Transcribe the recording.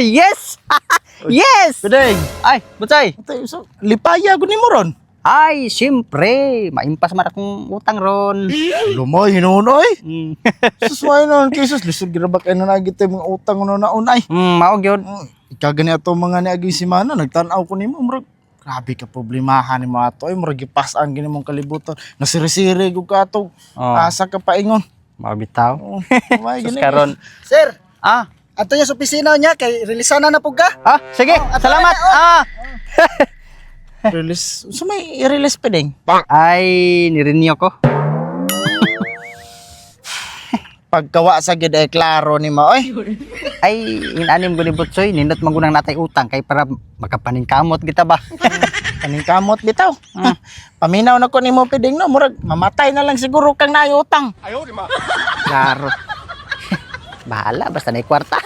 Yes! Yes! Pedeng. Ay, butay. So, lipaya ko ni mo ron. Ay, siyempre. Maimpas man akong utang ron. Lumoy, hinunoy. Mm. Susway nun, kisus. Lisod gira ba kayo na nagit mga utang no na unay. Maog yun. Ikagani ato mga niaging simana, nagtanaw ko ni mo. Murag, grabe ka problemahan ni mo ato. Ay, murag ipasaan gini mong kalibutan. Nasiri-siri ko ka ato. Oh. Asa ka pa ingon. Mabitaw. Oh, may Sus gini. karon. Sir, Ah, ato niya sa opisina niya kay relisana na pug ka. sige. Salamat. Release. So may i-release Pedeng. Ay, nirenew ko. Pagkawa sa gid ay klaro ni mo. Oy. Ay, inanim ko ni Butsoy. Nindot magunang natay utang kay para makapaningkamot kita ba? Kaning kamot bitaw. Paminaw na ko ni mo Pedeng no. Murag, mamatay na lang siguro kang naayutang. Klaro. Bahala, basta na kwarta.